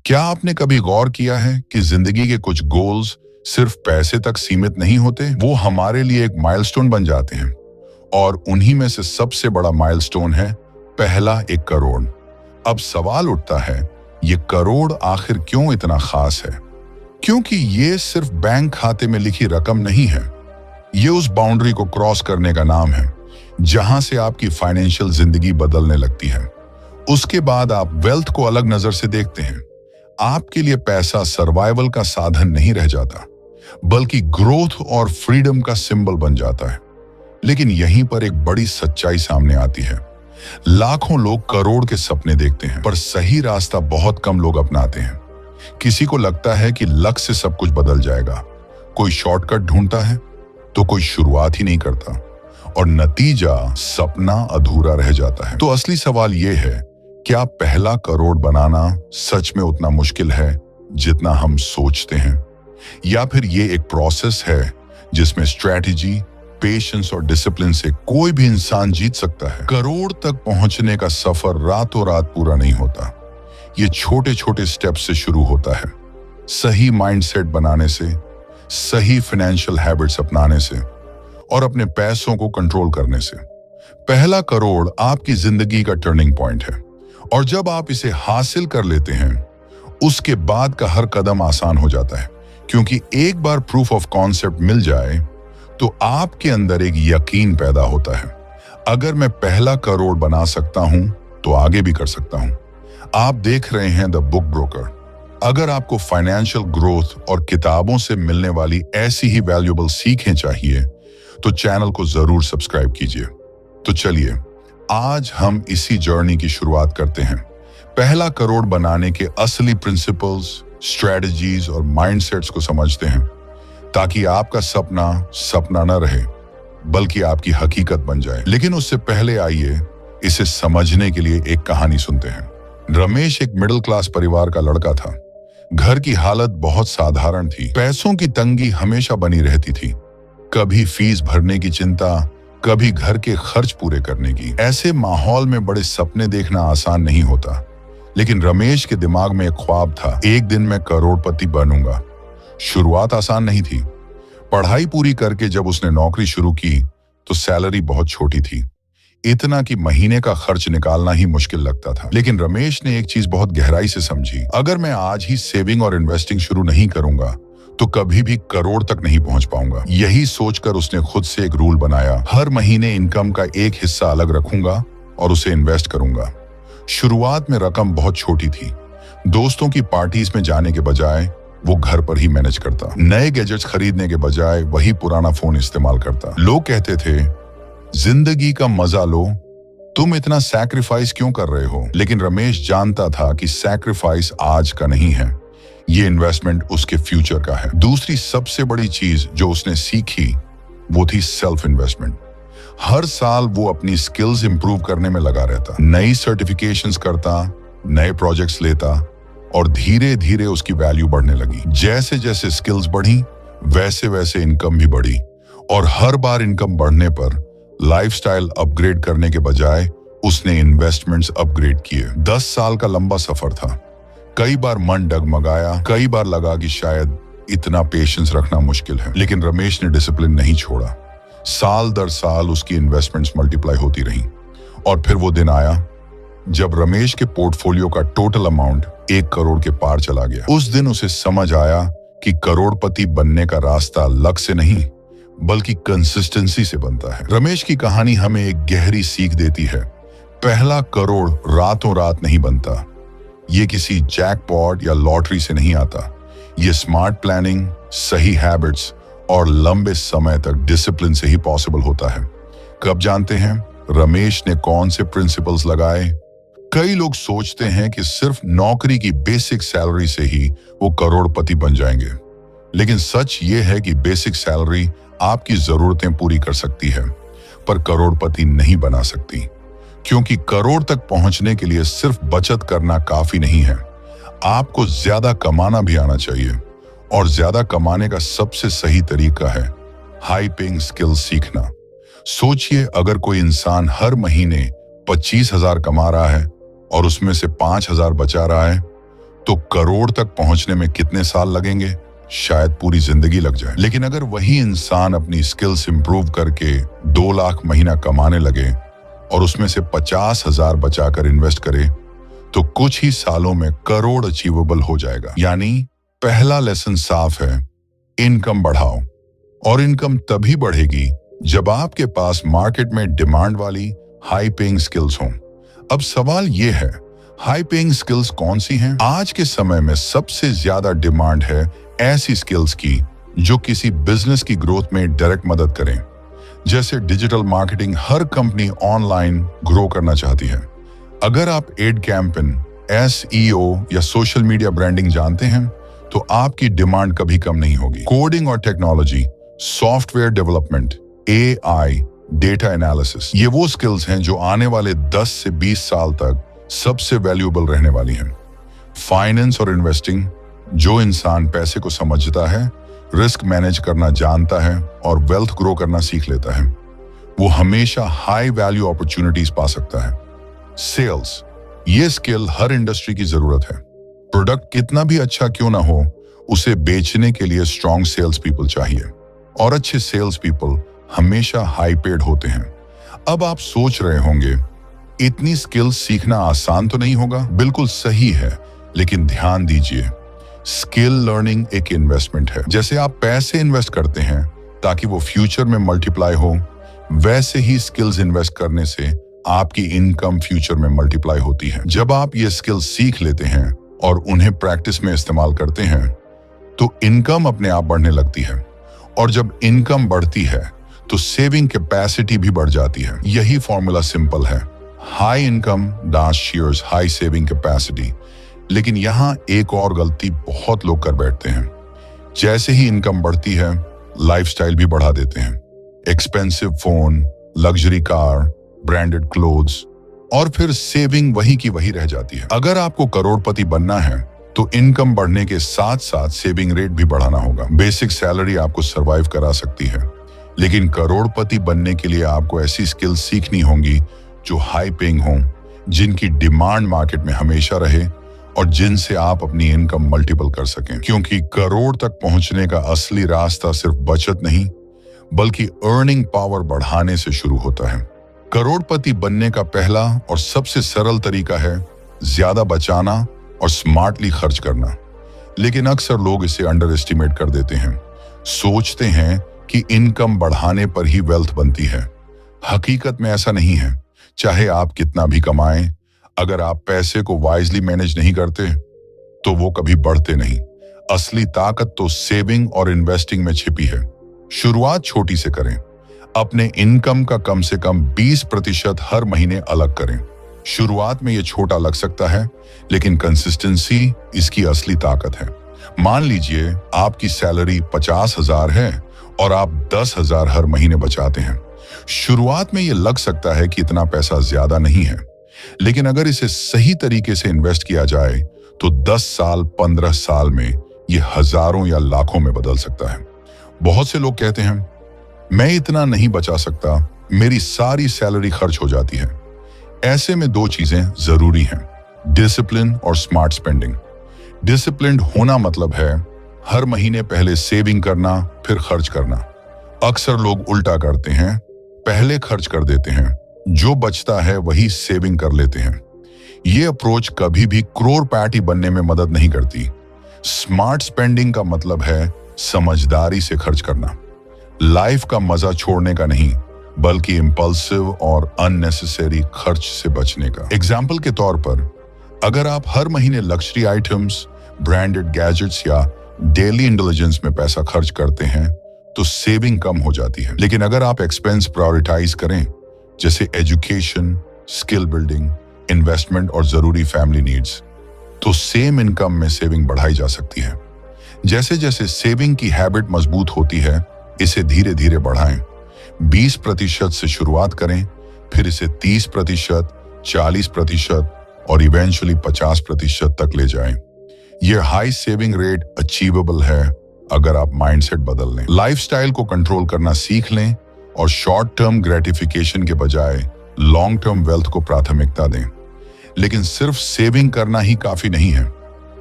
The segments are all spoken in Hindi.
क्या आपने कभी गौर किया है कि जिंदगी के कुछ गोल्स सिर्फ पैसे तक सीमित नहीं होते, वो हमारे लिए एक माइलस्टोन बन जाते हैं। और उन्हीं में से सबसे बड़ा माइलस्टोन है पहला 1 करोड़। अब सवाल उठता है, ये करोड़ आखिर क्यों इतना खास है? क्योंकि ये सिर्फ बैंक खाते में लिखी रकम नहीं है, ये उस बाउंड्री को क्रॉस करने का नाम है जहां से आपकी फाइनेंशियल जिंदगी बदलने लगती है। उसके बाद आप वेल्थ को अलग नजर से देखते हैं। आपके लिए पैसा सर्वाइवल का साधन नहीं रह जाता, बल्कि ग्रोथ और फ्रीडम का सिंबल बन जाता है। लेकिन यहीं पर एक बड़ी सच्चाई सामने आती है। लाखों लोग करोड़ के सपने देखते हैं, पर सही रास्ता बहुत कम लोग अपनाते हैं। किसी को लगता है कि लक से सब कुछ बदल जाएगा, कोई शॉर्टकट ढूंढता है तो कोई शुरुआत ही नहीं करता, और नतीजा सपना अधूरा रह जाता है। तो असली सवाल यह है, क्या पहला करोड़ बनाना सच में उतना मुश्किल है जितना हम सोचते हैं, या फिर ये एक प्रोसेस है जिसमें स्ट्रेटजी, पेशेंस और डिसिप्लिन से कोई भी इंसान जीत सकता है? करोड़ तक पहुंचने का सफर रातों रात पूरा नहीं होता। ये छोटे छोटे स्टेप से शुरू होता है। सही माइंडसेट बनाने से, सही फाइनेंशियल हैबिट्स अपनाने से और अपने पैसों को कंट्रोल करने से। पहला करोड़ आपकी जिंदगी का टर्निंग पॉइंट है, और जब आप इसे हासिल कर लेते हैं, उसके बाद का हर कदम आसान हो जाता है। क्योंकि एक बार प्रूफ ऑफ कॉन्सेप्ट मिल जाए तो आपके अंदर एक यकीन पैदा होता है, अगर मैं पहला करोड़ बना सकता हूं तो आगे भी कर सकता हूं। आप देख रहे हैं द बुक ब्रोकर। अगर आपको फाइनेंशियल ग्रोथ और किताबों से मिलने वाली ऐसी ही वैल्यूएबल सीखें चाहिए तो चैनल को जरूर सब्सक्राइब कीजिए। तो चलिए आज हम इसी जर्नी की शुरुआत करते हैं। पहला करोड़ बनाने के असली प्रिंसिपल्स, स्ट्रेटजीज और माइंडसेट्स को समझते हैं, ताकि आपका सपना सपना न रहे बल्कि आपकी हकीकत बन जाए। लेकिन उससे पहले आइए इसे समझने के लिए एक कहानी सुनते हैं। रमेश एक मिडिल क्लास परिवार का लड़का था। घर की हालत बहुत साधारण थी। पैसों की तंगी हमेशा बनी रहती थी। कभी फीस भरने की चिंता, कभी घर के खर्च पूरे करने की। ऐसे माहौल में बड़े सपने देखना आसान नहीं होता। लेकिन रमेश के दिमाग में एक ख्वाब था, एक दिन मैं करोड़पति बनूंगा। शुरुआत आसान नहीं थी। पढ़ाई पूरी करके जब उसने नौकरी शुरू की तो सैलरी बहुत छोटी थी, इतना कि महीने का खर्च निकालना ही मुश्किल लगता था। लेकिन रमेश ने एक चीज बहुत गहराई से समझी, अगर मैं आज ही सेविंग और इन्वेस्टिंग शुरू नहीं करूंगा तो कभी भी करोड़ तक नहीं पहुंच पाऊंगा। यही सोचकर उसने खुद से एक रूल बनाया, हर महीने इनकम का एक हिस्सा अलग रखूंगा और उसे इन्वेस्ट करूंगा। शुरुआत में रकम बहुत छोटी थी। दोस्तों की पार्टीज में जाने के बजाय वो घर पर ही मैनेज करता। नए गैजेट्स खरीदने के बजाय वही पुराना फोन इस्तेमाल करता। लोग कहते थे, जिंदगी का मजा लो, तुम इतना सैक्रिफाइस क्यों कर रहे हो? लेकिन रमेश जानता था कि सैक्रिफाइस आज का नहीं है, ये इन्वेस्टमेंट उसके फ्यूचर का है। दूसरी सबसे बड़ी चीज जो उसने सीखी वो थी सेल्फ इन्वेस्टमेंट। हर साल वो अपनी स्किल्स इंप्रूव करने में लगा रहता, नई सर्टिफिकेशंस करता, नए प्रोजेक्ट्स लेता, और धीरे धीरे उसकी वैल्यू बढ़ने लगी। जैसे जैसे स्किल्स बढ़ी वैसे वैसे इनकम भी बढ़ी, और हर बार इनकम बढ़ने पर लाइफस्टाइल अपग्रेड करने के बजाय उसने इन्वेस्टमेंट्स अपग्रेड किए। 10 साल का लंबा सफर था। कई बार मन डगमगाया, कई बार लगा कि शायद इतना पेशेंस रखना मुश्किल है। लेकिन रमेश ने डिसिप्लिन नहीं छोड़ा। साल दर साल उसकी इन्वेस्टमेंट्स मल्टीप्लाई होती रही, और फिर वो दिन आया जब रमेश के पोर्टफोलियो का टोटल अमाउंट 1 करोड़ के पार चला गया। उस दिन उसे समझ आया कि करोड़पति बनने का रास्ता लक से नहीं बल्कि कंसिस्टेंसी से बनता है। रमेश की कहानी हमें एक गहरी सीख देती है, पहला करोड़ रातों रात नहीं बनता। ये किसी जैकपॉट या लॉटरी से नहीं आता। ये स्मार्ट प्लानिंग, सही हैबिट्स और लंबे समय तक डिसिप्लिन से ही पॉसिबल होता है। कब जानते हैं रमेश ने कौन से प्रिंसिपल्स लगाए? कई लोग सोचते हैं कि सिर्फ नौकरी की बेसिक सैलरी से ही वो करोड़पति बन जाएंगे, लेकिन सच ये है कि बेसिक सैलरी आपकी जरूरतें पूरी कर सकती है, पर करोड़पति नहीं बना सकती। क्योंकि करोड़ तक पहुंचने के लिए सिर्फ बचत करना काफी नहीं है, आपको ज्यादा कमाना भी आना चाहिए। और ज्यादा कमाने का सबसे सही तरीका है हाई पेइंग स्किल्स सीखना। सोचिए, अगर कोई इंसान हर महीने 25,000 कमा रहा है और उसमें से 5,000 बचा रहा है, तो करोड़ तक पहुंचने में कितने साल लगेंगे? शायद पूरी जिंदगी लग जाए। लेकिन अगर वही इंसान अपनी स्किल्स इंप्रूव करके 2 लाख महीना कमाने लगे और उसमें से 50,000 बचाकर इन्वेस्ट करे, तो कुछ ही सालों में करोड़ अचीवेबल हो जाएगा। यानी पहला लेसन साफ है, इनकम बढ़ाओ। और इनकम तभी बढ़ेगी जब आपके पास मार्केट में डिमांड वाली हाई पेइंग स्किल्स हों। अब सवाल यह है, हाई पेइंग स्किल्स कौन सी हैं? आज के समय में सबसे ज्यादा डिमांड है ऐसी स्किल्स की जो किसी बिजनेस की ग्रोथ में डायरेक्ट मदद करें। जैसे डिजिटल मार्केटिंग, हर कंपनी ऑनलाइन ग्रो करना चाहती है। अगर आप एड कैंपेन, SEO या सोशल मीडिया ब्रांडिंग जानते हैं तो आपकी डिमांड कभी कम नहीं होगी। कोडिंग और technology, software development, AI, data analysis, ये वो स्किल्स हैं जो आने वाले 10 से 20 साल तक सबसे वैल्यूएबल रहने वाली हैं। फाइनेंस और इन्वेस्टिंग, जो इंसान पैसे को समझता है, रिस्क मैनेज करना जानता है और वेल्थ ग्रो करना सीख लेता है, वो हमेशा हाई वैल्यू अपॉर्चुनिटीज पा सकता है। सेल्स, ये स्किल हर इंडस्ट्री की जरूरत है। प्रोडक्ट कितना भी अच्छा क्यों ना हो, उसे बेचने के लिए स्ट्रॉन्ग सेल्स पीपल चाहिए और अच्छे सेल्स पीपल हमेशा हाई पेड होते हैं। अब आप सोच रहे होंगे, इतनी स्किल्स सीखना आसान तो नहीं होगा? बिल्कुल सही है, लेकिन ध्यान दीजिए, स्किल लर्निंग एक इन्वेस्टमेंट है। जैसे आप पैसे इन्वेस्ट करते हैं ताकि वो फ्यूचर में मल्टीप्लाई हो, वैसे ही स्किल्स इन्वेस्ट करने से आपकी इनकम फ्यूचर में मल्टीप्लाई होती है। जब आप ये स्किल्स सीख लेते हैं और उन्हें प्रैक्टिस में इस्तेमाल करते हैं तो इनकम अपने आप बढ़ने लगती है, और जब इनकम बढ़ती है तो सेविंग कैपेसिटी भी बढ़ जाती है। यही फॉर्मूला सिंपल है, high income dance shares high saving capacity. लेकिन यहाँ एक और गलती बहुत लोग कर बैठते हैं, जैसे ही इनकम बढ़ती है लाइफस्टाइल भी बढ़ा देते हैं। Expensive phone, luxury car, branded clothes, और फिर सेविंग वही की वही रह जाती है। अगर आपको करोड़पति बनना है तो इनकम बढ़ने के साथ साथ सेविंग रेट भी बढ़ाना होगा। बेसिक सैलरी आपको सरवाइव करा सकती है, लेकिन करोड़पति बनने के लिए आपको ऐसी स्किल्स सीखनी होंगी जो हाई पेइंग हों, जिनकी डिमांड मार्केट में हमेशा रहे और जिनसे आप अपनी इनकम मल्टीपल कर सकें। क्योंकि करोड़ तक पहुंचने का असली रास्ता सिर्फ बचत नहीं, बल्कि अर्निंग पावर बढ़ाने से शुरू होता है। करोड़पति बनने का पहला और सबसे सरल तरीका है ज्यादा बचाना और स्मार्टली खर्च करना। लेकिन अक्सर लोग इसे अंडर एस्टिमेट कर देते हैं, सोचते हैं कि इनकम बढ़ाने पर ही वेल्थ बनती है। हकीकत में ऐसा नहीं है। चाहे आप कितना भी कमाएं, अगर आप पैसे को वाइजली मैनेज नहीं करते तो वो कभी बढ़ते नहीं। असली ताकत तो सेविंग और इन्वेस्टिंग में छिपी है। शुरुआत छोटी से करें, अपने इनकम का कम से कम 20% हर महीने अलग करें। शुरुआत में ये छोटा लग सकता है, लेकिन कंसिस्टेंसी इसकी असली ताकत है। मान लीजिए आपकी सैलरी 50,000 है और आप 10,000 हर महीने बचाते हैं। शुरुआत में ये लग सकता है कि इतना पैसा ज्यादा नहीं है, लेकिन अगर इसे सही तरीके से इन्वेस्ट किया जाए तो 10 साल 15 साल में ये हजारों या लाखों में बदल सकता है। बहुत से लोग कहते हैं, मैं इतना नहीं बचा सकता, मेरी सारी सैलरी खर्च हो जाती है। ऐसे में 2 चीजें जरूरी हैं, डिसिप्लिन और स्मार्ट स्पेंडिंग। डिसिप्लिन्ड होना मतलब है हर महीने पहले सेविंग करना, फिर खर्च करना। अक्सर लोग उल्टा करते हैं, पहले खर्च कर देते हैं, जो बचता है वही सेविंग कर लेते हैं। ये अप्रोच कभी भी करोड़पति बनने में मदद नहीं करती। स्मार्ट स्पेंडिंग का मतलब है समझदारी से खर्च करना, लाइफ का मजा छोड़ने का नहीं, बल्कि इंपल्सिव और अननेसेसरी खर्च से बचने का। एग्जाम्पल के तौर पर, अगर आप हर महीने लग्जरी आइटम्स, ब्रांडेड गैजेट्स या डेली इंटेलिजेंस में पैसा खर्च करते हैं तो सेविंग कम हो जाती है। लेकिन अगर आप एक्सपेंस प्रायोरिटाइज करें, जैसे एजुकेशन, स्किल बिल्डिंग, इन्वेस्टमेंट और जरूरी फैमिली नीड्स, तो सेम इनकम में सेविंग बढ़ाई जा सकती है। जैसे जैसे सेविंग की हैबिट मजबूत होती है, इसे धीरे धीरे बढ़ाएं। 20% से शुरुआत करें, फिर इसे 30%, 40% और इवेंचुअली 50% तक ले जाएं। यह हाई सेविंग रेट अचीवेबल है अगर आप माइंडसेट बदल लें, लाइफस्टाइल को कंट्रोल करना सीख लें और शॉर्ट टर्म ग्रेटिफिकेशन के बजाय लॉन्ग टर्म वेल्थ को प्राथमिकता दें। लेकिन सिर्फ सेविंग करना ही काफी नहीं है,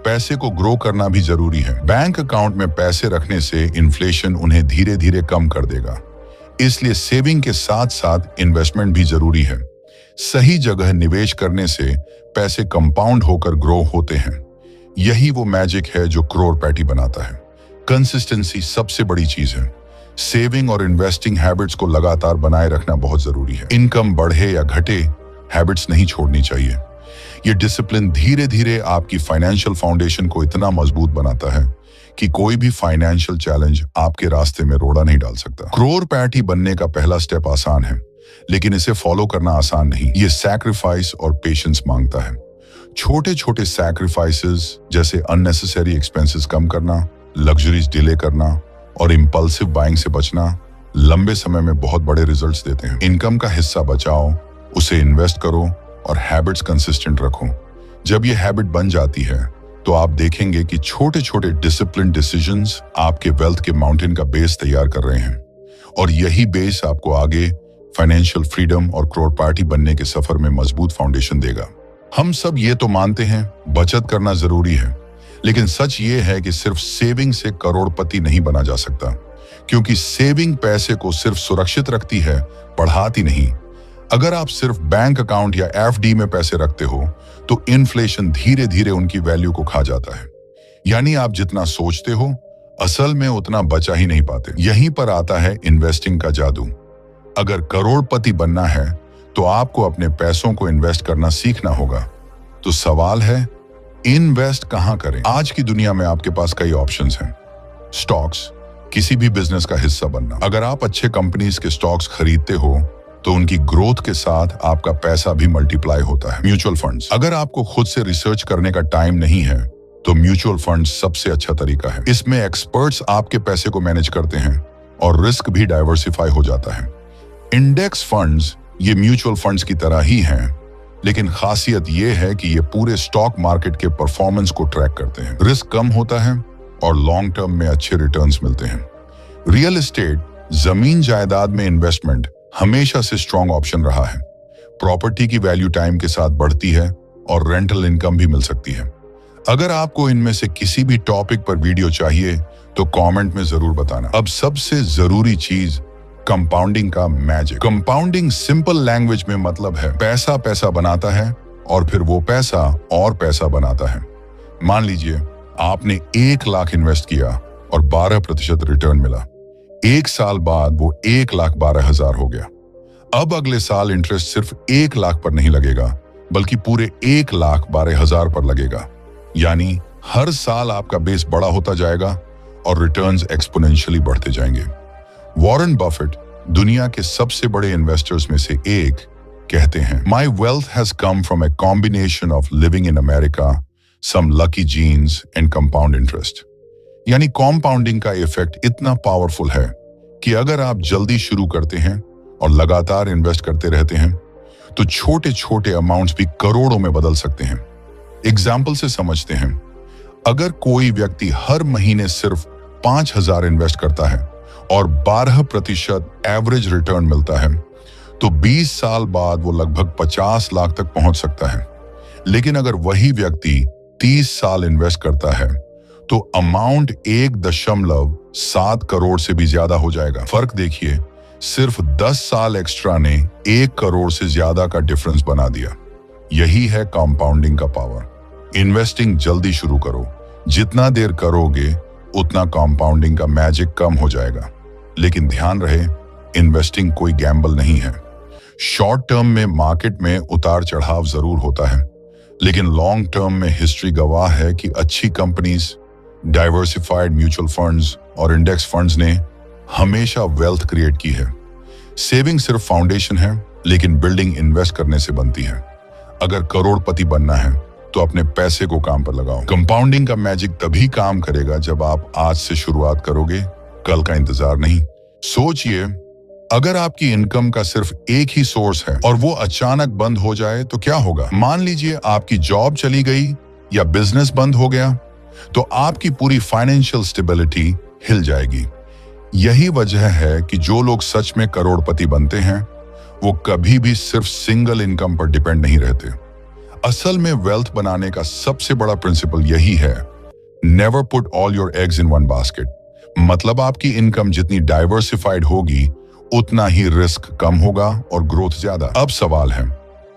पैसे को ग्रो करना भी जरूरी है। बैंक अकाउंट में पैसे रखने से इन्फ्लेशन उन्हें धीरे धीरे कम कर देगा, इसलिए सेविंग के साथ साथ इन्वेस्टमेंट भी जरूरी है। सही जगह निवेश करने से पैसे कंपाउंड होकर ग्रो होते हैं। यही वो मैजिक है जो करोड़पति बनाता है। कंसिस्टेंसी सबसे बड़ी चीज है। सेविंग और इन्वेस्टिंग हैबिट्स को लगातार बनाए रखना बहुत जरूरी है। इनकम बढ़े या घटे, हैबिट्स नहीं छोड़नी चाहिए। ये डिसिप्लिन धीरे धीरे आपकी फाइनेंशियल फाउंडेशन को इतना मजबूत बनाता है कि कोई भी फाइनेंशियल चैलेंज आपके रास्ते में रोड़ा नहीं डाल सकता। करोड़पति बनने का पहला स्टेप आसान है, लेकिन इसे फॉलो करना आसान नहीं। ये सैक्रिफाइस और पेशेंस मांगता है। छोटे छोटे सैक्रिफाइसेस जैसे अननेसेसरी एक्सपेंसेस कम करना, लग्जरीज डिले करना और इंपल्सिव बाइंग से बचना लंबे समय में बहुत बड़े रिजल्ट्स देते हैं। इनकम का हिस्सा बचाओ, उसे इन्वेस्ट करो और हैबिट्स कंसिस्टेंट रखो। जब ये हैबिट बन जाती है तो आप देखेंगे कि छोटे छोटे डिसिप्लिन डिसीजंस आपके वेल्थ के माउंटेन का बेस तैयार कर रहे हैं, और यही बेस आपको आगे फाइनेंशियल फ्रीडम और करोड़पति बनने के सफर में मजबूत फाउंडेशन देगा। हम सब ये तो मानते हैं बचत करना जरूरी है, लेकिन सच ये है कि सिर्फ सेविंग से करोड़पति नहीं बना जा सकता, क्योंकि सेविंग पैसे को सिर्फ सुरक्षित रखती है, बढ़ाती नहीं। अगर आप सिर्फ बैंक अकाउंट या एफडी में पैसे रखते हो तो इन्फ्लेशन धीरे धीरे उनकी वैल्यू को खा जाता है। यानी आप जितना सोचते हो असल में उतना बचा ही नहीं पाते। यहीं पर आता है इन्वेस्टिंग का जादू। अगर करोड़पति बनना है तो आपको अपने पैसों को इन्वेस्ट करना सीखना होगा। तो सवाल है, इन्वेस्ट कहां करें? आज की दुनिया में आपके पास कई ऑप्शंस हैं। स्टॉक्स, किसी भी बिजनेस का हिस्सा बनना। अगर आप अच्छे कंपनीज के स्टॉक्स खरीदते हो तो उनकी ग्रोथ के साथ आपका पैसा भी मल्टीप्लाई होता है। म्यूचुअल फंड्स, अगर आपको खुद से रिसर्च करने का टाइम नहीं है तो म्यूचुअल फंड्स सबसे अच्छा तरीका है। इसमें एक्सपर्ट्स आपके पैसे को मैनेज करते हैं और रिस्क भी डाइवर्सिफाई हो जाता है। इंडेक्स फंड्स ये म्यूचुअल फंड्स की तरह ही हैं, लेकिन खासियत ये है कि ये पूरे स्टॉक मार्केट के परफॉर्मेंस को ट्रैक करते हैं। रिस्क कम होता है और लॉन्ग टर्म में अच्छे रिटर्न्स मिलते हैं। रियल एस्टेट, जमीन जायदाद में इन्वेस्टमेंट हमेशा से स्ट्रॉन्ग ऑप्शन रहा है। प्रॉपर्टी की वैल्यू टाइम के साथ बढ़ती है और रेंटल इनकम भी मिल सकती है। अगर आपको इनमें से किसी भी टॉपिक पर वीडियो चाहिए तो कमेंट में जरूर बताना। अब सबसे जरूरी चीज, कंपाउंडिंग का मैजिक। कंपाउंडिंग सिंपल लैंग्वेज में मतलब है पैसा पैसा बनाता है और फिर वो पैसा और पैसा बनाता है। मान लीजिए आपने 1 लाख इन्वेस्ट किया और 12% रिटर्न मिला। 1 साल बाद वो 1,12,000 हो गया। अब अगले साल इंटरेस्ट सिर्फ 1 लाख पर नहीं लगेगा, बल्कि पूरे 1,12,000 पर लगेगा। यानी हर साल आपका बेस बड़ा होता जाएगा और रिटर्न्स एक्सपोनेंशियली बढ़ते जाएंगे। वॉरेन बफेट, दुनिया के सबसे बड़े इन्वेस्टर्स में से एक, कहते हैं, my wealth has come from a combination of living in America, some lucky genes and compound interest. यानी कॉम्पाउंडिंग का इफेक्ट इतना पावरफुल है कि अगर आप जल्दी शुरू करते हैं और लगातार इन्वेस्ट करते रहते हैं तो छोटे छोटे अमाउंट्स भी करोड़ों में बदल सकते हैं। एग्जाम्पल से समझते हैं, अगर कोई व्यक्ति हर महीने सिर्फ 5,000 इन्वेस्ट करता है और 12% एवरेज रिटर्न मिलता है तो 20 साल बाद वो लगभग 50 लाख तक पहुंच सकता है। लेकिन अगर वही व्यक्ति 30 साल इन्वेस्ट करता है तो अमाउंट 1.7 करोड़ से भी ज्यादा हो जाएगा। फर्क देखिए, सिर्फ 10 साल एक्स्ट्रा ने 1 करोड़ से ज्यादा का डिफरेंस बना दिया। यही है कंपाउंडिंग का पावर। इन्वेस्टिंग जल्दी शुरू करो, जितना देर करोगे उतना कंपाउंडिंग का मैजिक कम हो जाएगा। लेकिन ध्यान रहे, इन्वेस्टिंग कोई गैम्बल नहीं है। शॉर्ट टर्म में मार्केट में उतार चढ़ाव जरूर होता है, लेकिन लॉन्ग टर्म में हिस्ट्री गवाह है कि अच्छी कंपनीज, डाइवर्सिफाइड म्यूचुअल फंड्स और इंडेक्स फंड्स ने हमेशा वेल्थ क्रिएट की है। सेविंग सिर्फ फाउंडेशन है, लेकिन बिल्डिंग इन्वेस्ट करने से बनती है। अगर करोड़पति बनना है तो अपने पैसे को काम पर लगाओ। कंपाउंडिंग का मैजिक तभी काम करेगा जब आप आज से शुरुआत करोगे, कल का इंतजार नहीं। सोचिए, अगर आपकी इनकम का सिर्फ एक ही सोर्स है और वो अचानक बंद हो जाए तो क्या होगा? मान लीजिए आपकी जॉब चली गई या बिजनेस बंद हो गया, तो आपकी पूरी फाइनेंशियल स्टेबिलिटी हिल जाएगी। यही वजह है कि जो लोग सच में करोड़पति बनते हैं वो कभी भी सिर्फ सिंगल इनकम पर डिपेंड नहीं रहते। असल में वेल्थ बनाने का सबसे बड़ा प्रिंसिपल यही है, never put all your eggs in one basket. मतलब आपकी इनकम जितनी डाइवर्सिफाइड होगी उतना ही रिस्क कम होगा और ग्रोथ ज्यादा। अब सवाल है,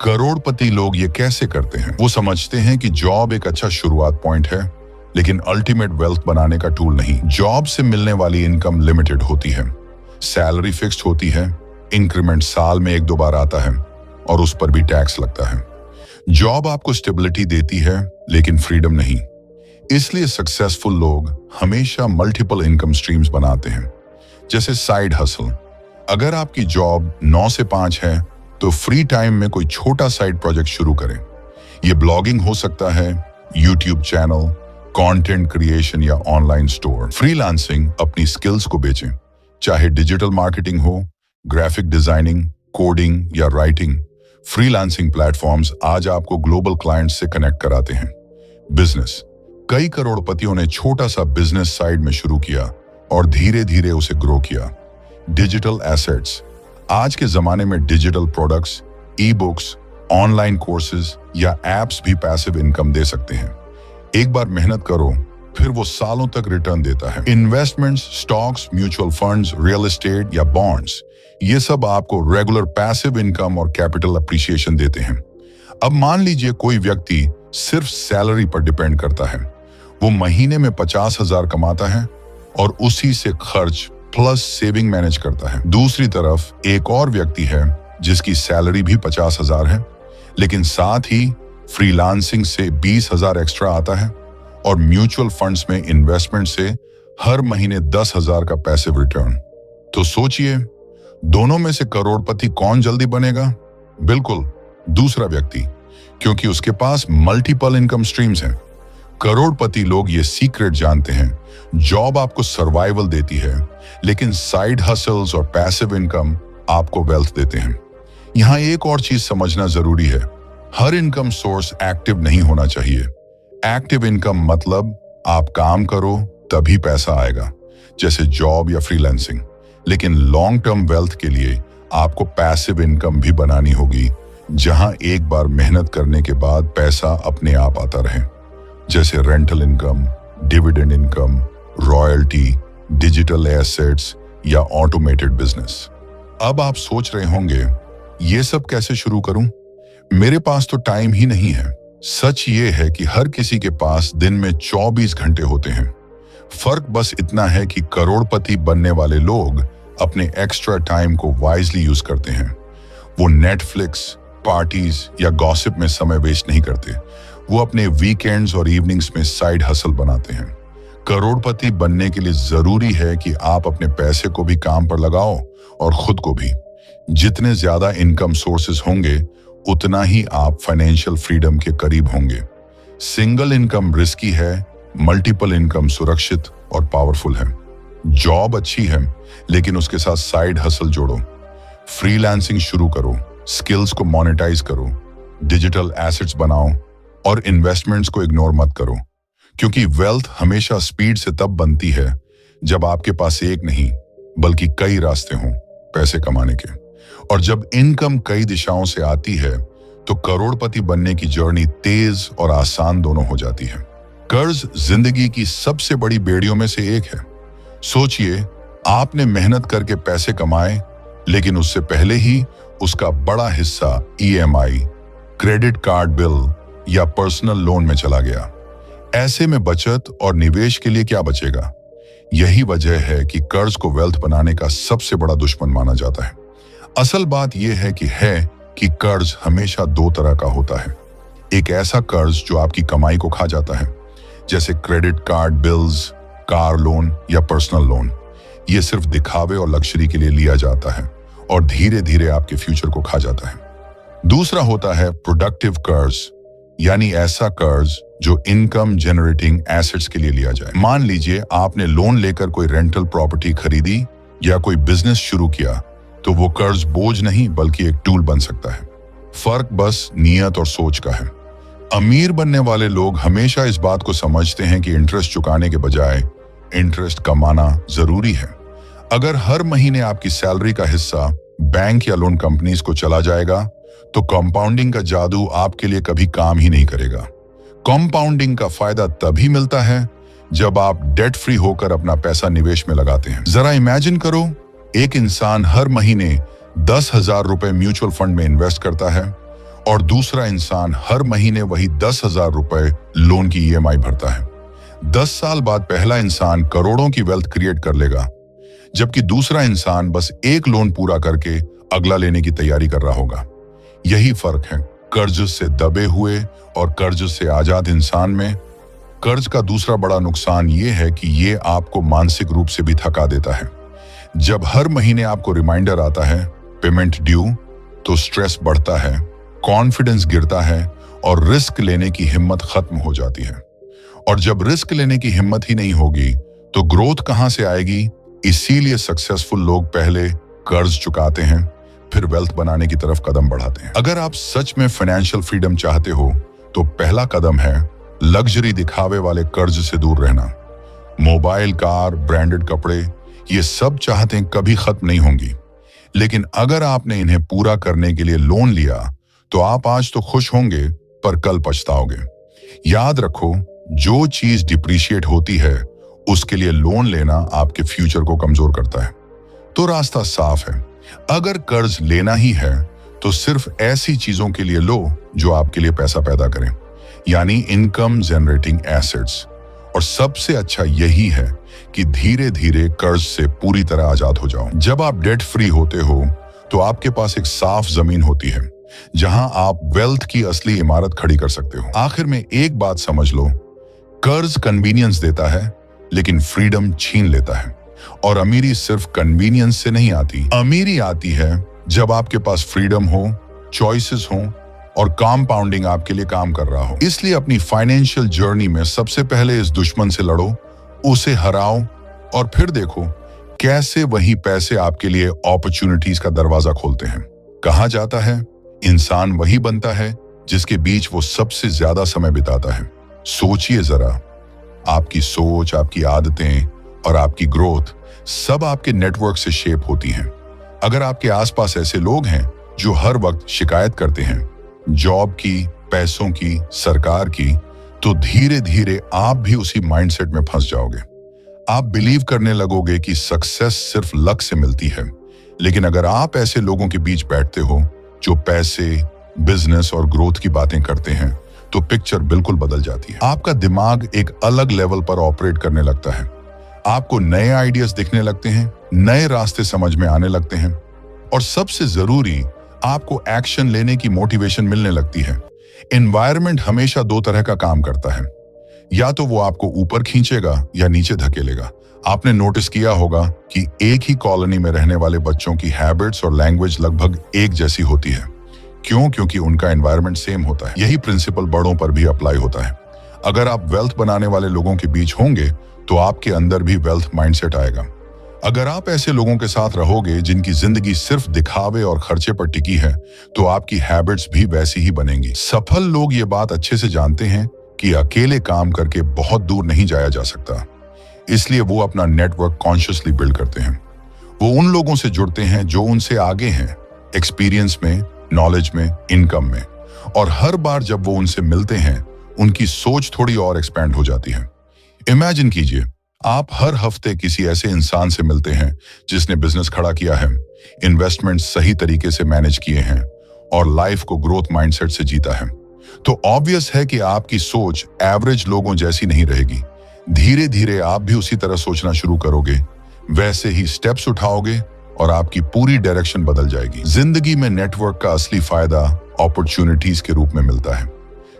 करोड़पति लोग ये कैसे करते हैं? वो समझते हैं कि जॉब एक अच्छा शुरुआत पॉइंट है, लेकिन अल्टीमेट वेल्थ बनाने का टूल नहीं। जॉब से मिलने वाली इनकम लिमिटेड होती है, सैलरी फिक्स्ड होती है, इंक्रीमेंट साल में 1-2 बार आता है और उस पर भी टैक्स लगता है। जॉब आपको स्टेबिलिटी देती है लेकिन फ्रीडम नहीं। इसलिए सक्सेसफुल लोग हमेशा मल्टीपल इनकम स्ट्रीम्स बनाते हैं, जैसे साइड हसल। अगर आपकी जॉब 9 से 5 है तो फ्री टाइम में कोई छोटा साइड प्रोजेक्ट शुरू करें। ये ब्लॉगिंग हो सकता है, यूट्यूब चैनल, कंटेंट क्रिएशन या ऑनलाइन स्टोर। फ्रीलांसिंग, अपनी स्किल्स को बेचें, चाहे डिजिटल मार्केटिंग हो, ग्राफिक डिजाइनिंग, कोडिंग या राइटिंग। फ्रीलांसिंग प्लेटफॉर्म्स आज आपको ग्लोबल क्लाइंट्स से कनेक्ट कराते हैं। बिजनेस, कई करोड़पतियों ने छोटा सा बिजनेस साइड में शुरू किया और धीरे धीरे उसे ग्रो किया। डिजिटल एसेट्स, आज के जमाने में digital products, e books, online courses या एप्स भी पैसिव इनकम दे सकते हैं। एक बार मेहनत करो, फिर वो सालों तक रिटर्न देता है। Investments, stocks, mutual funds, real estate या बॉन्ड्स, ये सब आपको रेगुलर पैसिव इनकम और कैपिटल अप्रिसिएशन देते हैं। अब मान लीजिए कोई व्यक्ति सिर्फ सैलरी पर डिपेंड करता है। वो महीने में 50,000 कमाता है और उसी से खर्च प्लस सेविंग मैनेज करता है। दूसरी तरफ एक और व्यक्ति है जिसकी सैलरी भी 50,000 है, लेकिन साथ ही फ्रीलांसिंग से 20,000 एक्स्ट्रा आता है और म्यूचुअल फंड्स में इन्वेस्टमेंट से हर महीने 10,000 का पैसिव रिटर्न। तो सोचिए, दोनों में से करोड़पति कौन जल्दी बनेगा? बिल्कुल दूसरा व्यक्ति, क्योंकि उसके पास मल्टीपल इनकम स्ट्रीम्स हैं। करोड़पति लोग ये सीक्रेट जानते हैं, जॉब आपको सर्वाइवल देती है, लेकिन साइड हसल्स और पैसिव इनकम आपको वेल्थ देते हैं। यहाँ एक और चीज समझना जरूरी है, हर इनकम सोर्स एक्टिव नहीं होना चाहिए। एक्टिव इनकम मतलब आप काम करो तभी पैसा आएगा, जैसे जॉब या फ्रीलांसिंग। लेकिन लॉन्ग टर्म वेल्थ के लिए आपको पैसिव इनकम भी बनानी होगी, जहां एक बार मेहनत करने के बाद पैसा अपने आप आता रहे, जैसे rental income, dividend income, royalty, digital assets या ऑटोमेटेड बिजनेस। अब आप सोच रहे होंगे, ये सब कैसे शुरू करूं? मेरे पास तो टाइम ही नहीं है। सच ये है कि हर किसी के पास दिन में 24 घंटे होते हैं। फर्क बस इतना है कि करोड़पति बनने वाले लोग अपने एक्स्ट्रा टाइम को वाइजली यूज करते हैं। वो नेटफ्लिक्स, पार्टीज या गॉसिप में समय वेस्ट नहीं करते। वो अपने वीकेंड्स और इवनिंग्स में साइड हसल बनाते हैं। करोड़पति बनने के लिए जरूरी है कि आप अपने पैसे को भी काम पर लगाओ और खुद को भी। जितने ज्यादा इनकम सोर्सेज होंगे उतना ही आप फाइनेंशियल फ्रीडम के करीब होंगे। सिंगल इनकम रिस्की है, मल्टीपल इनकम सुरक्षित और पावरफुल है। जॉब अच्छी है, लेकिन उसके साथ साइड हसल जोड़ो। फ्रीलांसिंग शुरू करो, स्किल्स को मोनेटाइज करो, डिजिटल एसेट्स बनाओ और इन्वेस्टमेंट्स को इग्नोर मत करो, क्योंकि वेल्थ हमेशा स्पीड से तब बनती है जब आपके पास एक नहीं बल्कि कई रास्ते हों पैसे कमाने के। और जब इनकम कई दिशाओं से आती है तो करोड़पति बनने की जर्नी तेज और आसान दोनों हो जाती है। कर्ज जिंदगी की सबसे बड़ी बेड़ियों में से एक है। सोचिए, आपने मेहनत करके पैसे कमाए, लेकिन उससे पहले ही उसका बड़ा हिस्सा ईएमआई, क्रेडिट कार्ड बिल या पर्सनल लोन में चला गया। ऐसे में बचत और निवेश के लिए क्या बचेगा? यही वजह है कि कर्ज को वेल्थ बनाने का सबसे बड़ा दुश्मन माना जाता है। असल बात यह है कि कर्ज हमेशा दो तरह का होता है। एक ऐसा कर्ज जो आपकी कमाई को खा जाता है, जैसे credit card bills, car loan या पर्सनल लोन। ये सिर्फ दिखावे और लग्जरी के लिए लिया जाता है और धीरे धीरे आपके फ्यूचर को खा जाता है। दूसरा होता है प्रोडक्टिव कर्ज, यानी ऐसा कर्ज जो इनकम जनरेटिंग एसेट्स के लिए लिया जाए। मान लीजिए आपने लोन लेकर कोई रेंटल प्रॉपर्टी खरीदी या कोई बिजनेस शुरू किया, तो वो कर्ज बोझ नहीं बल्कि एक टूल बन सकता है। फर्क बस नियत और सोच का है। अमीर बनने वाले लोग हमेशा इस बात को समझते हैं कि इंटरेस्ट चुकाने के बजाय इंटरेस्ट कमाना जरूरी है। अगर हर महीने आपकी सैलरी का हिस्सा बैंक या लोन कंपनीज को चला जाएगा, तो कंपाउंडिंग का जादू आपके लिए कभी काम ही नहीं करेगा। कंपाउंडिंग का फायदा तभी मिलता है जब आप डेट फ्री होकर अपना पैसा निवेश में लगाते हैं। जरा इमेजिन करो, एक इंसान हर महीने 10,000 रुपए म्यूचुअल फंड में इन्वेस्ट करता है और दूसरा इंसान हर महीने वही 10,000 रुपए लोन की ईएमआई भरता है। 10 साल बाद पहला इंसान करोड़ों की वेल्थ क्रिएट कर लेगा, जबकि दूसरा इंसान बस एक लोन पूरा करके अगला लेने की तैयारी कर रहा होगा। यही फर्क है कर्ज से दबे हुए और कर्ज से आजाद इंसान में। कर्ज का दूसरा बड़ा नुकसान ये है कि ये आपको मानसिक रूप से भी थका देता है। जब हर महीने आपको रिमाइंडर आता है पेमेंट ड्यू, तो स्ट्रेस बढ़ता है, कॉन्फिडेंस गिरता है और रिस्क लेने की हिम्मत खत्म हो जाती है। और जब रिस्क लेने की हिम्मत ही नहीं होगी तो ग्रोथ कहां से आएगी? इसीलिए सक्सेसफुल लोग पहले कर्ज चुकाते हैं, फिर वेल्थ बनाने की तरफ कदम बढ़ाते हैं। अगर आप सच में फाइनेंशियल फ्रीडम चाहते हो तो पहला कदम है लग्जरी दिखावे वाले कर्ज से दूर रहना। मोबाइल, कार, ब्रांडेड कपड़े, ये सब चाहतें कभी खत्म नहीं होंगी, लेकिन अगर आपने इन्हें पूरा करने के लिए लोन लिया तो आप आज तो खुश होंगे पर कल पछताओगे। याद रखो, जो चीज डिप्रिशिएट होती है उसके लिए लोन लेना आपके फ्यूचर को कमजोर करता है। तो रास्ता साफ है, अगर कर्ज लेना ही है तो सिर्फ ऐसी चीजों के लिए लो जो आपके लिए पैसा पैदा करें, यानी इनकम जनरेटिंग एसेट्स। और सबसे अच्छा यही है कि धीरे धीरे कर्ज से पूरी तरह आजाद हो जाओ। जब आप डेट फ्री होते हो तो आपके पास एक साफ जमीन होती है जहां आप वेल्थ की असली इमारत खड़ी कर सकते हो। आखिर में एक बात समझ लो, कर्ज कन्वीनियंस देता है लेकिन फ्रीडम छीन लेता है। और अमीरी सिर्फ कन्वीनियंस से नहीं आती, अमीरी आती है जब आपके पास फ्रीडम हो, चॉइसेस हो और कंपाउंडिंग आपके लिए काम कर रहा हो। इसलिए अपनी फाइनेंशियल जर्नी में सबसे पहले इस दुश्मन से लड़ो, उसे हराओ और फिर देखो कैसे वही पैसे आपके लिए अपॉर्चुनिटीज का दरवाजा खोलते हैं। कहा जाता है इंसान वही बनता है जिसके बीच वो सबसे ज्यादा समय बिताता है। सोचिए जरा, आपकी सोच, आपकी आदतें और आपकी ग्रोथ सब आपके नेटवर्क से शेप होती हैं। अगर आपके आसपास ऐसे लोग हैं जो हर वक्त शिकायत करते हैं, जॉब की, पैसों की, सरकार की, तो धीरे धीरे आप भी उसी माइंडसेट में फंस जाओगे। आप बिलीव करने लगोगे कि सक्सेस सिर्फ लक से मिलती है। लेकिन अगर आप ऐसे लोगों के बीच बैठते हो जो पैसे, बिजनेस और ग्रोथ की बातें करते हैं, तो पिक्चर बिल्कुल बदल जाती है। आपका दिमाग एक अलग लेवल पर ऑपरेट करने लगता है। आपको नए आइडियाज दिखने लगते हैं, नए रास्ते समझ में आने लगते हैं और सबसे जरूरी, आपको एक्शन लेने की मोटिवेशन मिलने लगती है। एनवायरनमेंट हमेशा दो तरह का काम करता है, या तो वो आपको ऊपर खींचेगा या नीचे धकेलेगा। आपने नोटिस किया होगा कि एक ही कॉलोनी में रहने वाले बच्चों की हैबिट्स और लैंग्वेज लगभग एक जैसी होती है। क्यों? क्योंकि उनका एनवायरनमेंट सेम होता है। यही प्रिंसिपल बड़ों पर भी अप्लाई होता है। अगर आप वेल्थ बनाने वाले लोगों के बीच होंगे तो आपके अंदर भी वेल्थ माइंडसेट आएगा। अगर आप ऐसे लोगों के साथ रहोगे जिनकी जिंदगी सिर्फ दिखावे और खर्चे पर टिकी है, तो आपकी हैबिट्स भी वैसी ही बनेंगी। सफल लोग ये बात अच्छे से जानते हैं कि अकेले काम करके बहुत दूर नहीं जाया जा सकता। इसलिए वो अपना नेटवर्क कॉन्शियसली बिल्ड करते हैं। वो उन लोगों से जुड़ते हैं जो उनसे आगे हैं, एक्सपीरियंस में, नॉलेज में, इनकम में। और हर बार जब वो उनसे मिलते हैं, उनकी सोच थोड़ी और एक्सपैंड हो जाती है। इमेजिन कीजिए, आप हर हफ्ते किसी ऐसे इंसान से मिलते हैं जिसने बिजनेस खड़ा किया है, इन्वेस्टमेंट सही तरीके से मैनेज किए हैं और लाइफ को ग्रोथ माइंडसेट से जीता है। तो ऑब्वियस है कि आपकी सोच एवरेज लोगों जैसी नहीं रहेगी। धीरे धीरे आप भी उसी तरह सोचना शुरू करोगे, वैसे ही स्टेप्स उठाओगे और आपकी पूरी डायरेक्शन बदल जाएगी। जिंदगी में नेटवर्क का असली फायदा अपॉर्चुनिटीज के रूप में मिलता है।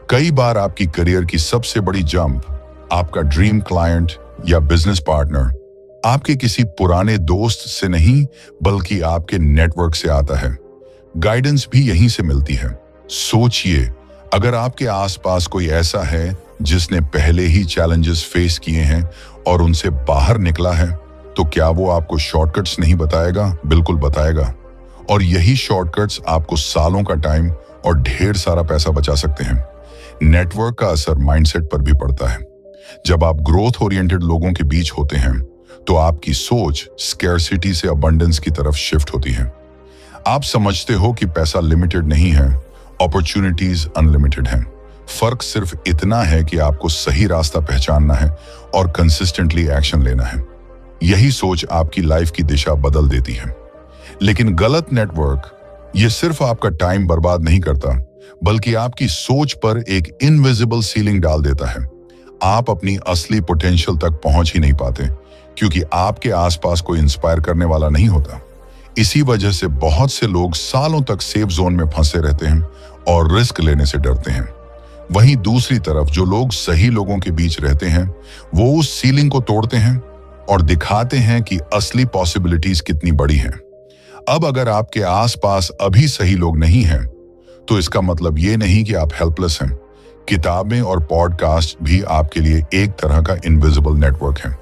कई बार आपकी करियर की सबसे बड़ी जंप आपका ड्रीम क्लाइंट या बिजनेस पार्टनर आपके किसी पुराने दोस्त से नहीं, बल्कि आपके नेटवर्क से आता है। गाइडेंस भी यहीं से मिलती है। सोचिए, अगर आपके आसपास कोई ऐसा है जिसने पहले ही चैलेंजेस फेस किए हैं और उनसे बाहर निकला है, तो क्या वो आपको शॉर्टकट्स नहीं बताएगा? बिल्कुल बताएगा। और यही शॉर्टकट्स आपको सालों का टाइम और ढेर सारा पैसा बचा सकते हैं। नेटवर्क का असर माइंडसेट पर भी पड़ता है। जब आप ग्रोथ ओरिएंटेड लोगों के बीच होते हैं, तो आपकी सोच स्कैरसिटी से अबंडेंस की तरफ शिफ्ट होती है। आप समझते हो कि पैसा लिमिटेड नहीं है, अपॉर्चुनिटीज अनलिमिटेड हैं। फर्क सिर्फ इतना है कि आपको सही रास्ता पहचानना है और कंसिस्टेंटली एक्शन लेना है। यही सोच आपकी लाइफ की दिशा बदल देती है। लेकिन गलत नेटवर्क ये सिर्फ आपका टाइम बर्बाद नहीं करता, बल्कि आपकी सोच पर एक इनविजिबल सीलिंग डाल देता है। आप अपनी असली पोटेंशियल तक पहुंच ही नहीं पाते, क्योंकि आपके आसपास कोई इंस्पायर करने वाला नहीं होता। इसी वजह से बहुत से लोग सालों तक सेफ जोन में फंसे रहते हैं और रिस्क लेने से डरते हैं। वहीं दूसरी तरफ जो लोग सही लोगों के बीच रहते हैं, वो उस सीलिंग को तोड़ते हैं और दिखाते हैं कि असली पॉसिबिलिटीज कितनी बड़ी हैं। अब अगर आपके आसपास अभी सही लोग नहीं हैं, तो इसका मतलब ये नहीं कि आप हेल्पलेस हैं। किताबें और पॉडकास्ट भी आपके लिए एक तरह का इनविजिबल नेटवर्क है।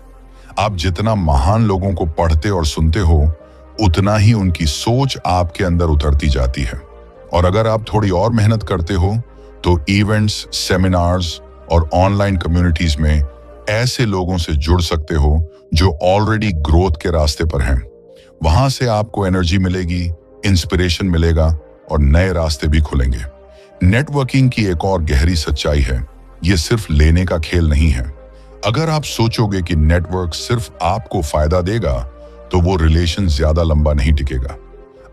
आप जितना महान लोगों को पढ़ते और सुनते हो, उतना ही उनकी सोच आपके अंदर उतरती जाती है। और अगर आप थोड़ी और मेहनत करते हो, तो इवेंट्स, सेमिनार्स और ऑनलाइन कम्युनिटीज में ऐसे लोगों से जुड़ सकते हो जो ऑलरेडी ग्रोथ के रास्ते पर हैं। वहां से आपको एनर्जी मिलेगी, इंस्पिरेशन मिलेगा और नए रास्ते भी खुलेंगे। नेटवर्किंग की एक और गहरी सच्चाई है, ये सिर्फ लेने का खेल नहीं है। अगर आप सोचोगे कि नेटवर्क सिर्फ आपको फायदा देगा, तो वो रिलेशन ज्यादा लंबा नहीं टिकेगा।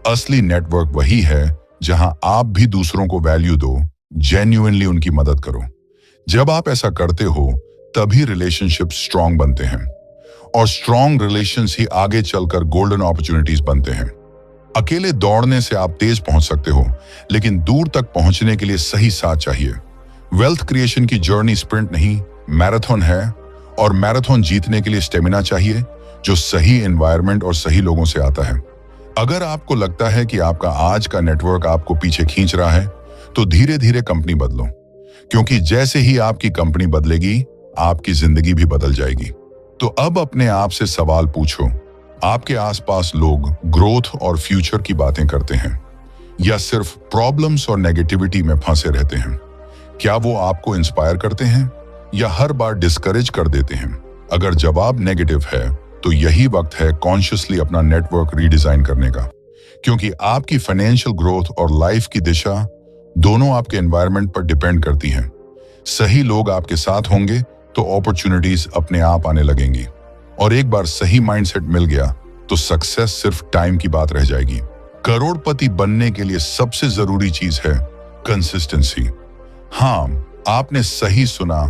असली नेटवर्क वही है जहां आप भी दूसरों को वैल्यू दो, जेन्युइनली उनकी मदद करो। जब आप ऐसा करते हो, तभी रिलेशनशिप स्ट्रांग बनते हैं और स्ट्रांग रिलेशंस ही आगे चलकर गोल्डन अपॉर्चुनिटीज बनते हैं। अकेले दौड़ने से आप तेज पहुंच सकते हो, लेकिन दूर तक पहुंचने के लिए सही साथ चाहिए। वेल्थ क्रिएशन की जर्नी स्प्रिंट नहीं, मैराथन है, और मैराथन जीतने के लिए स्टेमिना चाहिए, जो सही एनवायरनमेंट और सही लोगों से आता है। अगर आपको लगता है कि आपका आज का नेटवर्क आपको पीछे खींच रहा है, तो धीरे धीरे कंपनी बदलो, क्योंकि जैसे ही आपकी कंपनी बदलेगी, आपकी जिंदगी भी बदल जाएगी। तो अब अपने आप से सवाल पूछो, आपके आसपास लोग ग्रोथ और फ्यूचर की बातें करते हैं या सिर्फ प्रॉब्लम्स और नेगेटिविटी में फंसे रहते हैं? क्या वो आपको इंस्पायर करते हैं या हर बार डिस्करेज कर देते हैं? अगर जवाब नेगेटिव है, तो यही वक्त है कॉन्शियसली अपना नेटवर्क रीडिजाइन करने का, क्योंकि आपकी फाइनेंशियल ग्रोथ और लाइफ की दिशा दोनों आपके एनवायरनमेंट पर डिपेंड करती हैं। सही लोग आपके साथ होंगे तो अपॉर्चुनिटीज अपने आप आने लगेंगी, और एक बार सही माइंडसेट मिल गया तो सक्सेस सिर्फ टाइम की बात रह जाएगी। करोड़पति बनने के लिए सबसे जरूरी चीज है कंसिस्टेंसी। हाँ, आपने सही सुना,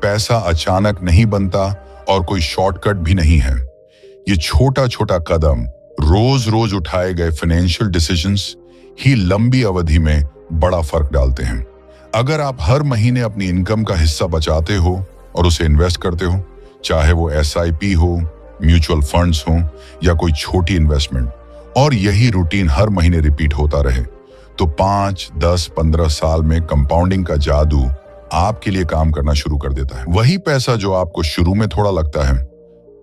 पैसा अचानक नहीं बनता और कोई शॉर्टकट भी नहीं है। ये छोटा छोटा कदम, रोज रोज उठाए गए फाइनेंशियल डिसीजंस ही लंबी अवधि में बड़ा फर्क डालते हैं। अगर आप हर महीने अपनी इनकम का हिस्सा बचाते हो और उसे इन्वेस्ट करते हो, चाहे वो SIP हो, म्यूचुअल फंड्स हो या कोई छोटी इन्वेस्टमेंट, और यही रूटीन हर महीने रिपीट होता रहे, तो 5, 10, 15 साल में कंपाउंडिंग का जादू आपके लिए काम करना शुरू कर देता है। वही पैसा जो आपको शुरू में थोड़ा लगता है,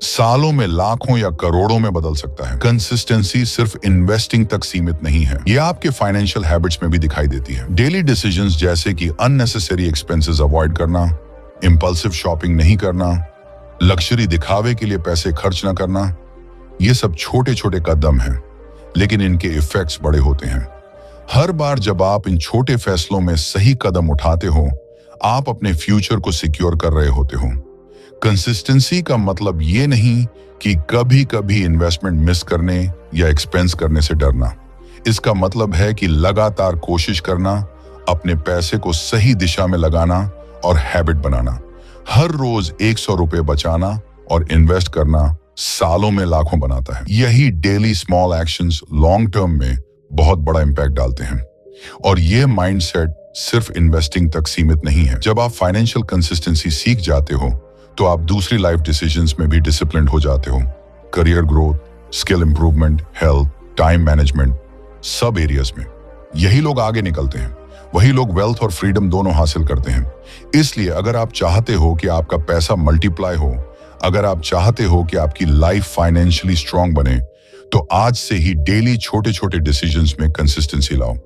सालों में लाखों या करोड़ों में बदल सकता है। कंसिस्टेंसी सिर्फ इन्वेस्टिंग तक सीमित नहीं है, यह आपके फाइनेंशियल हैबिट्स में भी दिखाई देती है। डेली डिसीजंस जैसे कि अननेसेसरी एक्सपेंसेस अवॉइड करना, इंपल्सिव शॉपिंग नहीं करना, लग्जरी दिखावे के लिए पैसे खर्च न करना, ये सब छोटे छोटे कदम हैं, लेकिन इनके इफेक्ट्स बड़े होते हैं। हर बार जब आप इन छोटे फैसलों में सही कदम उठाते हो, आप अपने फ्यूचर को सिक्योर कर रहे होते हो। कंसिस्टेंसी का मतलब ये नहीं कि कभी कभी इन्वेस्टमेंट मिस करने या एक्सपेंस करने से डरना। इसका मतलब है कि लगातार कोशिश करना, अपने पैसे को सही दिशा में लगाना और हैबिट बनाना। हर रोज 100 रुपए बचाना और इन्वेस्ट करना सालों में लाखों बनाता है। यही daily small actions long term में बहुत बड़ा इंपैक्ट डालते हैं। और ये माइंडसेट सिर्फ इन्वेस्टिंग तक सीमित नहीं है। जब आप फाइनेंशियल कंसिस्टेंसी सीख जाते हो, तो आप दूसरी लाइफ डिसीजंस में भी डिसिप्लिन्ड हो जाते हो। Career growth, skill improvement, health, time management, सब एरियाज में यही लोग आगे निकलते हैं। वही लोग वेल्थ और फ्रीडम दोनों हासिल करते हैं। इसलिए अगर आप चाहते हो कि आपका पैसा मल्टीप्लाई हो, अगर आप चाहते हो कि आपकी लाइफ फाइनेंशियली स्ट्रांग बने, तो आज से ही डेली छोटे छोटे डिसीजंस में कंसिस्टेंसी लाओ।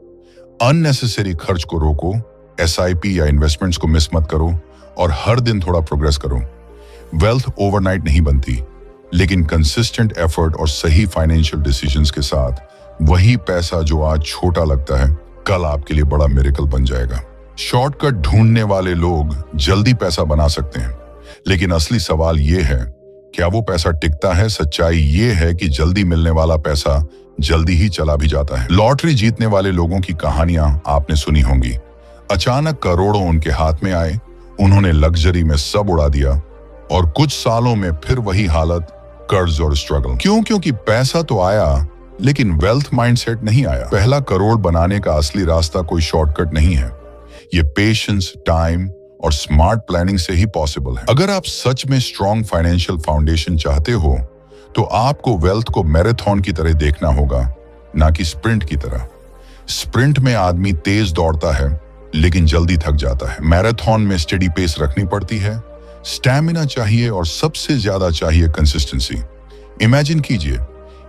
अननेसेसरी खर्च को रोको, SIP या इन्वेस्टमेंट्स को मिस मत करो, और हर दिन थोड़ा प्रोग्रेस करो। वेल्थ ओवरनाइट नहीं बनती, लेकिन कंसिस्टेंट एफर्ट और सही फाइनेंशियल डिसीजंस के साथ वही पैसा जो आज छोटा लगता है कल आपके लिए बड़ा मिरेकल बन जाएगा। शॉर्टकट ढूंढने वाले लोग जल्दी पैसा बना सकते हैं, लेकिन असली सवाल यह है, क्या वो पैसा टिकता है? सच्चाई ये है कि जल्दी मिलने वाला पैसा जल्दी ही चला भी जाता है। लॉटरी जीतने वाले लोगों की कहानियां आपने सुनी होंगी। अचानक करोड़ों उनके हाथ में आए, उन्होंने लग्जरी में सब उड़ा दिया और कुछ सालों में फिर वही हालत, कर्ज और स्ट्रगल। क्यों? क्योंकि पैसा तो आया लेकिन वेल्थ माइंडसेट नहीं आया। पहला करोड़ बनाने का असली रास्ता कोई शॉर्टकट नहीं है, ये पेशेंस, टाइम और स्मार्ट प्लानिंग से ही पॉसिबल है। अगर आप सच में स्ट्रॉन्ग फाइनेंशियल फाउंडेशन चाहते हो तो आपको वेल्थ को मैराथन की तरह देखना होगा, ना कि स्प्रिंट की तरह। स्प्रिंट में आदमी तेज दौड़ता है लेकिन जल्दी थक जाता है। मैराथन में स्टेडी पेस रखनी पड़ती है, स्टैमिना चाहिए और सबसे ज्यादा चाहिए कंसिस्टेंसी। इमेजिन कीजिए,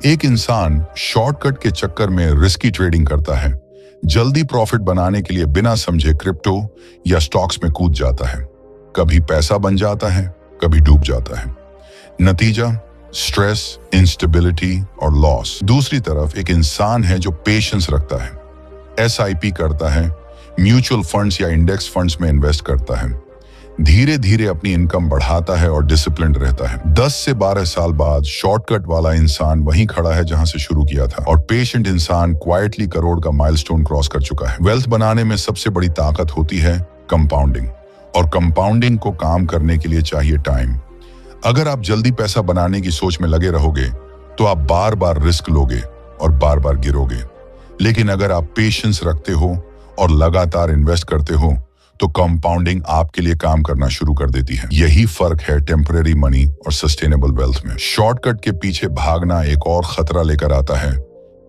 एक इंसान शॉर्टकट के चक्कर में रिस्की ट्रेडिंग करता है, जल्दी प्रॉफिट बनाने के लिए बिना समझे क्रिप्टो या स्टॉक्स में कूद जाता है। कभी पैसा बन जाता है, कभी डूब जाता है। नतीजा स्ट्रेस, इंस्टेबिलिटी और लॉस। दूसरी तरफ एक इंसान है जो पेशेंस रखता है, एसआईपी करता है, म्यूचुअल फंड्स या इंडेक्स फंड्स में इन्वेस्ट करता है, धीरे धीरे अपनी इनकम बढ़ाता है और डिसिप्लिन रहता है। 10 से 12 साल बाद शॉर्टकट वाला इंसान वहीं खड़ा है जहां से शुरू किया था, और पेशेंट इंसान क्वाइटली करोड़ का माइलस्टोन क्रॉस कर चुका है। वेल्थ बनाने में सबसे बड़ी ताकत होती है कंपाउंडिंग, और कंपाउंडिंग को काम करने के लिए चाहिए टाइम। अगर आप जल्दी पैसा बनाने की सोच में लगे रहोगे तो आप बार बार रिस्क लोगे और बार बार गिरोगे, लेकिन अगर आप पेशेंस रखते हो और लगातार इन्वेस्ट करते हो तो कंपाउंडिंग आपके लिए काम करना शुरू कर देती है। यही फर्क है टेम्परेरी मनी और सस्टेनेबल वेल्थ में। शॉर्टकट के पीछे भागना एक और खतरा लेकर आता है,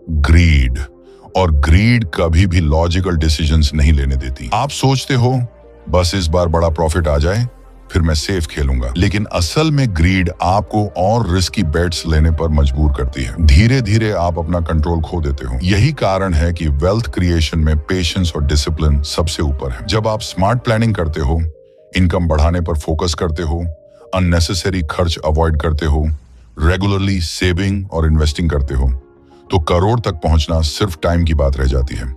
ग्रीड। और ग्रीड कभी भी लॉजिकल डिसीजंस नहीं लेने देती। आप सोचते हो बस इस बार बड़ा प्रॉफिट आ जाए फिर मैं सेफ खेलूंगा, लेकिन असल में ग्रीड आपको और रिस्की बेट्स लेने पर मजबूर करती है। धीरे धीरे आप अपना कंट्रोल खो देते हो। यही कारण है कि वेल्थ क्रिएशन में पेशेंस और डिसिप्लिन सबसे ऊपर है। जब आप स्मार्ट प्लानिंग करते हो, इनकम बढ़ाने पर फोकस करते हो, अननेसेसरी खर्च अवॉइड करते हो, रेगुलरली सेविंग और इन्वेस्टिंग करते हो, तो करोड़ तक पहुंचना सिर्फ टाइम की बात रह जाती है।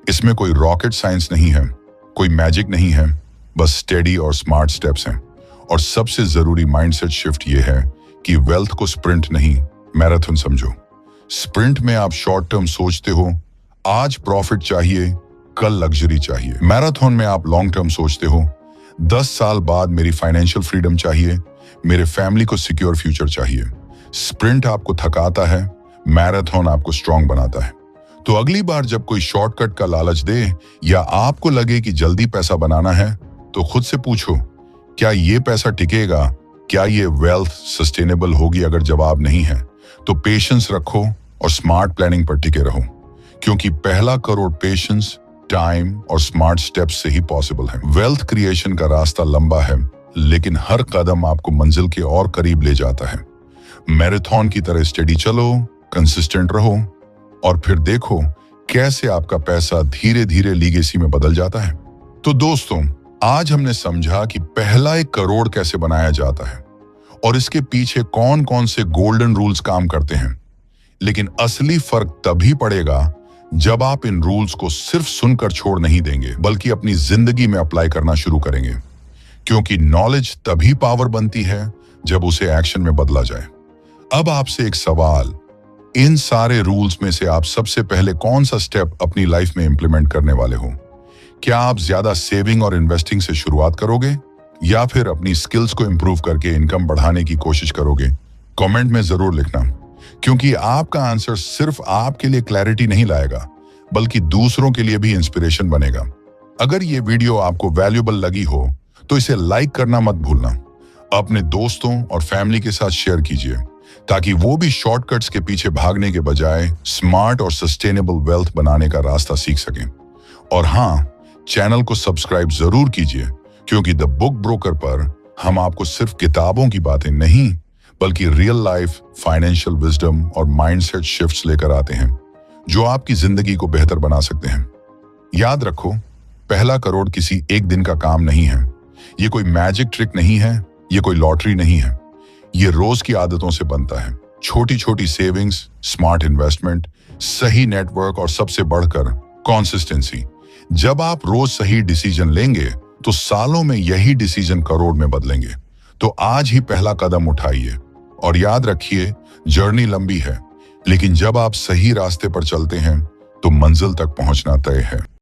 इसमें कोई रॉकेट साइंस नहीं है, कोई मैजिक नहीं है, बस स्टेडी और स्मार्ट स्टेप्स हैं। और सबसे जरूरी माइंडसेट शिफ्ट ये है कि वेल्थ को स्प्रिंट नहीं, मैराथन समझो। स्प्रिंट में आप शॉर्ट टर्म सोचते हो, आज प्रॉफिट चाहिए, कल लग्जरी चाहिए। मैराथन में आप लॉन्ग टर्म सोचते हो, 10 साल बाद मेरी फाइनेंशियल फ्रीडम चाहिए, मेरे फैमिली को सिक्योर फ्यूचर चाहिए। स्प्रिंट आपको थकाता है, मैराथन आपको स्ट्रांग बनाता है। तो अगली बार जब कोई शॉर्टकट का लालच दे या आपको लगे कि जल्दी पैसा बनाना है, तो खुद से पूछो, क्या ये पैसा टिकेगा? क्या ये वेल्थ सस्टेनेबल होगी? अगर जवाब नहीं है तो पेशेंस रखो और स्मार्ट प्लानिंग पर टिके रहो, क्योंकि पहला करोड़ पेशेंस, टाइम और स्मार्ट स्टेप्स से ही पॉसिबल है। वेल्थ क्रिएशन का रास्ता लंबा है, लेकिन हर कदम आपको मंजिल के और करीब ले जाता है। मैराथन की तरह स्टेडी चलो, कंसिस्टेंट रहो और फिर देखो कैसे आपका पैसा धीरे धीरे लीगेसी में बदल जाता है। तो दोस्तों, आज हमने समझा कि पहला 1 करोड़ कैसे बनाया जाता है और इसके पीछे कौन कौन से गोल्डन रूल्स काम करते हैं। लेकिन असली फर्क तभी पड़ेगा जब आप इन रूल्स को सिर्फ सुनकर छोड़ नहीं देंगे, बल्कि अपनी जिंदगी में अप्लाई करना शुरू करेंगे। क्योंकि नॉलेज तभी पावर बनती है जब उसे एक्शन में बदला जाए। अब आपसे एक सवाल, इन सारे रूल्स में से आप सबसे पहले कौन सा स्टेप अपनी लाइफ में इंप्लीमेंट करने वाले हो? क्या आप ज्यादा सेविंग और इन्वेस्टिंग से शुरुआत करोगे या फिर अपनी स्किल्स को इंप्रूव करके इनकम बढ़ाने की कोशिश करोगे? कमेंट में जरूर लिखना, क्योंकि आपका आंसर सिर्फ आपके लिए क्लैरिटी नहीं लाएगा, बल्कि दूसरों के लिए भी इंस्पिरेशन बनेगा। अगर ये वीडियो आपको वैल्यूएबल लगी हो तो इसे लाइक करना मत भूलना। अपने दोस्तों और फैमिली के साथ शेयर कीजिए, ताकि वो भी शॉर्टकट्स के पीछे भागने के बजाय स्मार्ट और सस्टेनेबल वेल्थ बनाने का रास्ता सीख सकें। और हाँ, चैनल को सब्सक्राइब जरूर कीजिए, क्योंकि द बुक ब्रोकर पर हम आपको सिर्फ किताबों की बातें नहीं, बल्कि रियल लाइफ फाइनेंशियल विजडम और माइंडसेट शिफ्ट्स लेकर आते हैं, जो आपकी जिंदगी को बेहतर बना सकते हैं। याद रखो, पहला करोड़ किसी एक दिन का काम नहीं है। ये कोई मैजिक ट्रिक नहीं है, ये कोई लॉटरी नहीं है। ये रोज की आदतों से बनता है, छोटी छोटी सेविंग्स, स्मार्ट इन्वेस्टमेंट, सही नेटवर्क और सबसे बढ़कर कंसिस्टेंसी। जब आप रोज सही डिसीजन लेंगे तो सालों में यही डिसीजन करोड़ में बदलेंगे। तो आज ही पहला कदम उठाइए और याद रखिए, जर्नी लंबी है, लेकिन जब आप सही रास्ते पर चलते हैं तो मंजिल तक पहुंचना तय है।